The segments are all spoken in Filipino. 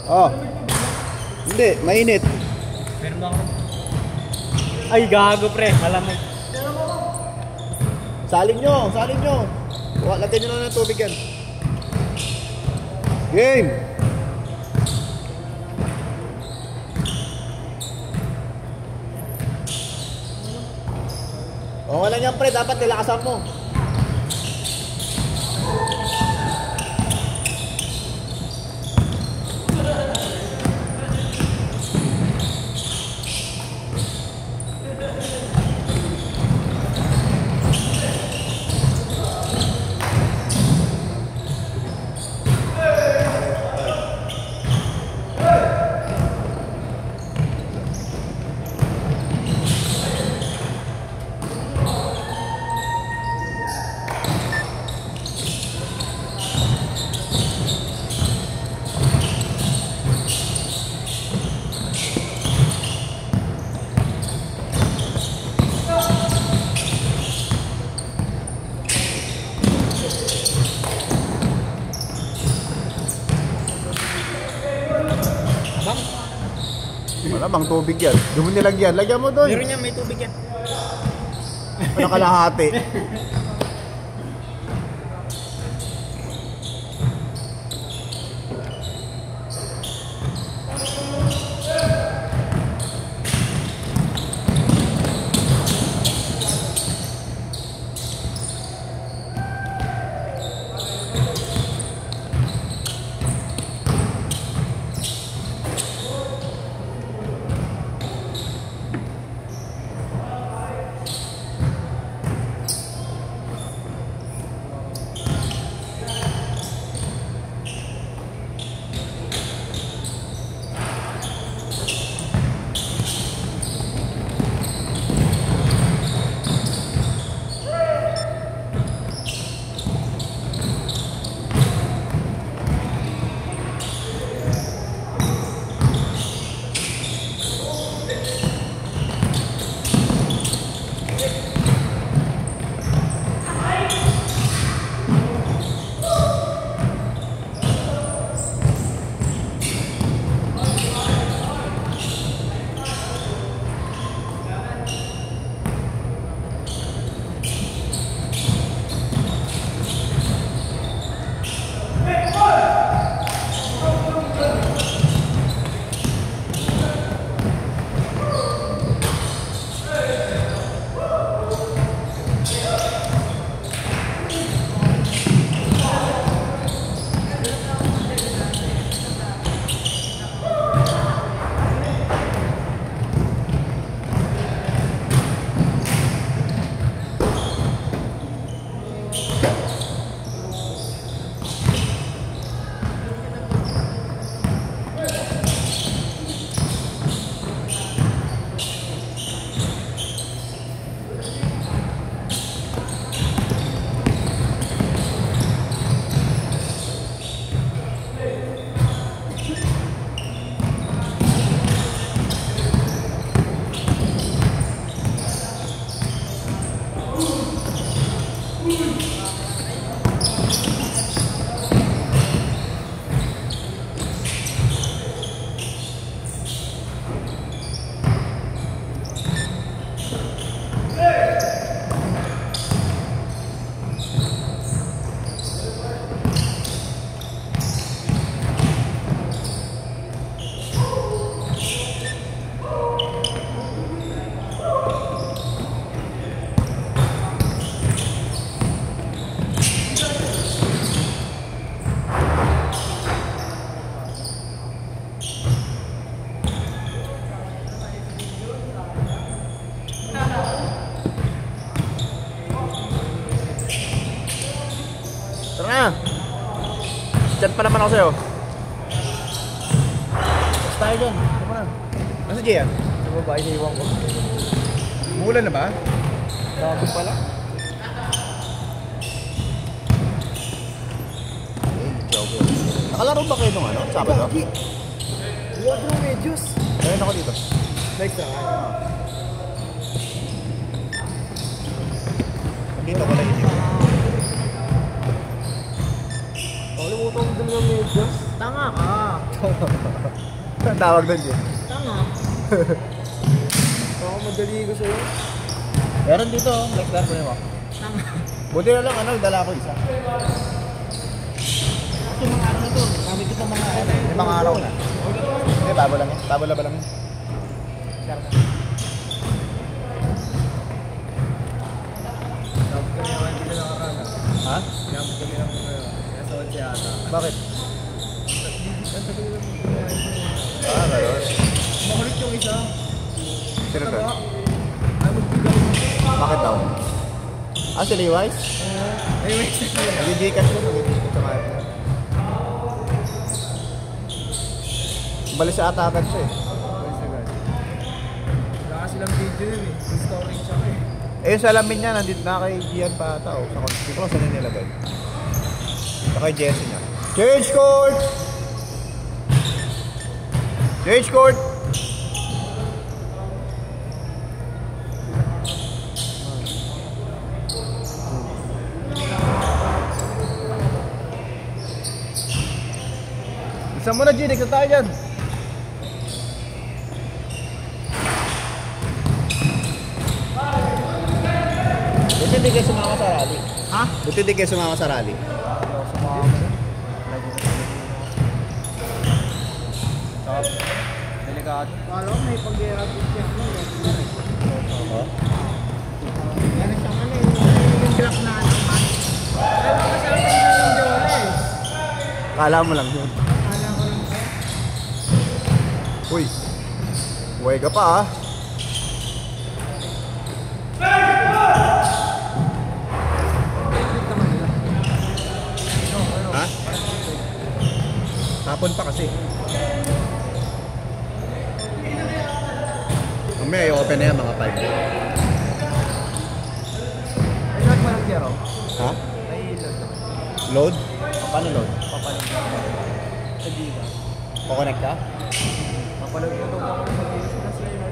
Oh. Hindi, mainit. Meron ba ako? Ay, gago pre, malamig. Salin nyo, salin nyo. Lagyan nyo lang ng tubig yan. Game! O, wala niyan pre, dapat nilakasan mo. Wala bang tubig yan? Doon mo nilagyan. Lagyan mo doon. Meron yan, may tubig yan. Nakalahati. Tara na. Chat pa naman ako sa'yo. Basta tayo dyan. Tama na. Nasa Jaya? Sa babae, naiwan ko. Umulan na ba? Bago pala. Nakalaro ba kayo nung ano? Sabado? Huwag mo medyos. Ayun ako dito. Like sa kanya. Dito ko lang dito. Nakalimutan ko din ng medyos. Tanga ka. Ang tawag doon eh. Tanga. Ako madali ko sa'yo. Meron dito, next time po mo. Tanga. Buti na lang, dala ko isa. Kasi mga ano to. Gamit ito mga ano. Limang araw na. Hindi, babo lang yan. Babo ba lang yan? Ha? Bakit? Gano'n. Makulit yung isa. Sino to? Ay, magbigay. Bakit daw? Si Levi's? Anyway, Nag-Gcash ko, nag-Gcash sa mga ito. Balis sa atakan siya eh. wala ka silang video yun eh. Installing siya eh. Yung salamin niya, nandito na kay Gian pa ata. Hindi ko lang saan niya nilagay. Sa kay Jesse niya. Change court! Change court! Isa mo na, G. Next na tayo dyan. Buti hindi kayo sumama sa rally. Ha? Buti hindi kayo sumama sa rally. Delikado. Kala ko may pag-gera siya. Oh. Yan siyang ano yung black na ano. Ay, makasama yung Jones. Kala mo lang yun. Kala ko lang siya. Uy. Buhay ka pa ah. Ha? Hapon pa kasi. Mamaya i-open na yan mga 5. Ay, lahat mo lang zero. Ha? Ay, load. Load? Paano load? Papalag. Sa Giga. Kukonect ka? Papalag mo ito ako sa Giga sa Slayer.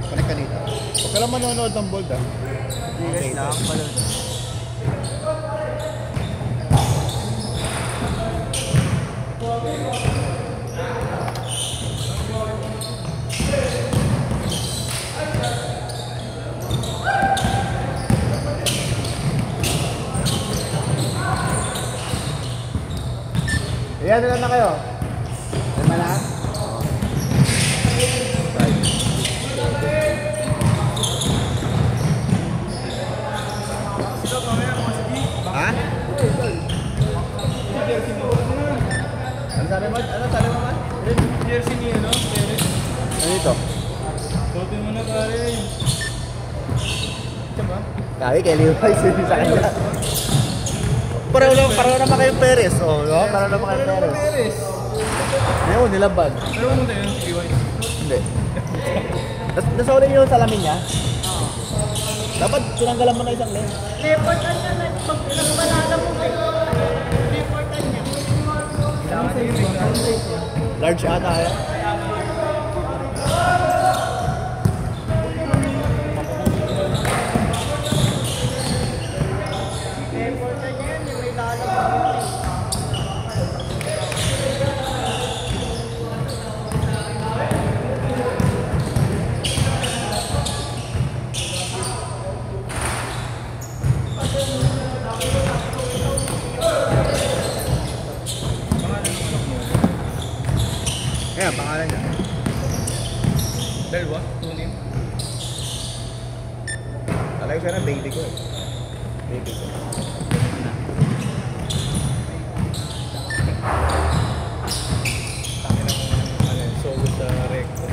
Connect ka dito. Huwag ka lang manonood ng bold ah. Giga lang, papalag. Ayan na kayo. Lima na? Ha? Ano sabi mo? Ano sabi mo man? Jersey niya, no? Ano ito? Sote mo na pare. Diba? Kaya kay Levi's hindi sa kanya. Pareho naman kayong Perez. Oh, no? Pareho naman kayong Perez. Perez. Ngayon, nilabad. Pero mo tayo yung CY. Hindi. Nasaulin yung salamin niya? Dapat tinanggalan mo na isang lane. Reportan niya na pag nagbalala mo kayo. Reportan niya. Large ata kaya? Reportan niya yan. May lalabas. Ayan, pangalan niya. Dalawa? Tunin? Talaga siya na baby ko eh. Baby ko. Solo sa recto.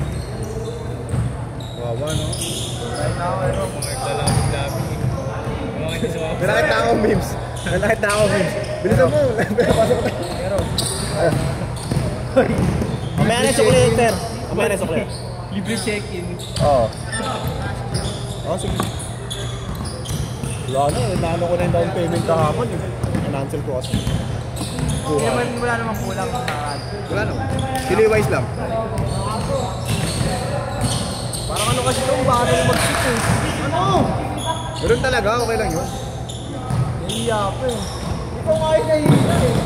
Wawa no? Kahit na ako, ano, mga naglalapit-lapit eh. Mga hindi sa mga... May nakita akong memes. May nakita akong memes. Bilisan mo. Pasok ko. Pero, Mamaya na sukli, sir. Mamaya na sukli. libre check-in. Oo. Oo, sige. Wala na, naano ko na yung down payment kahapon eh. Cancel ko kasi. Wala namang kulang sa akin. Wala naman. Dili-wise lang. Parang ano kasi itong baka nang mag-sit eh. Ano? Meron talaga, okay lang yun. Nahiya pa eh. Ikaw nga yung nahiya eh.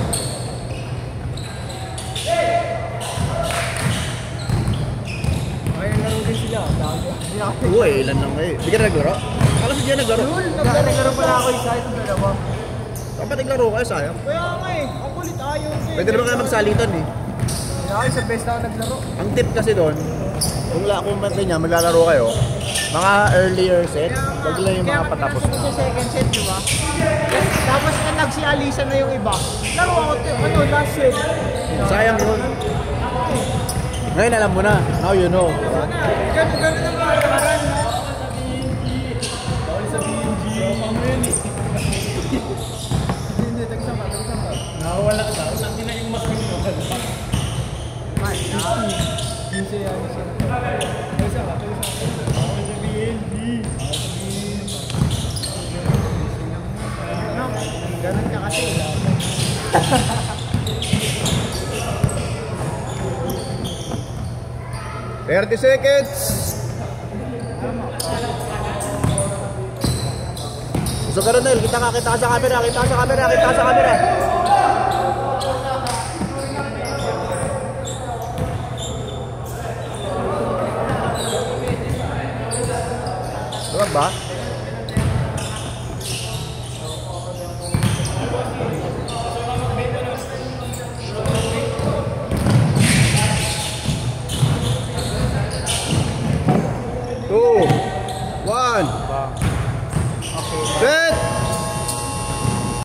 namin. Oo eh, ilan lang eh. Hindi ka naglaro? Akala si Gian naglaro. Naglaro pala ako isa, itong dalawa. Dapat naglaro kayo, sayang. Kaya nga eh, ang kulit ayaw din. Pwede naman kayo magsalitan eh. Kaya sa best ako naglaro. Ang tip kasi doon, kung matay niya, maglalaro kayo, mga earlier set, wag lang yung mga patapos Kaya na. sa second set, di ba? Tapos na nagsialisan na yung iba. Laro ako, last set. Sayang yun. Ngayon alam mo na. Now you know. Ganun ang parang. Nakawala ka daw. Laki na yung mas mo. Ganun ka kasi. 30 seconds! So Garonel, kita ka sa camera, kita ka sa camera. Diba ba?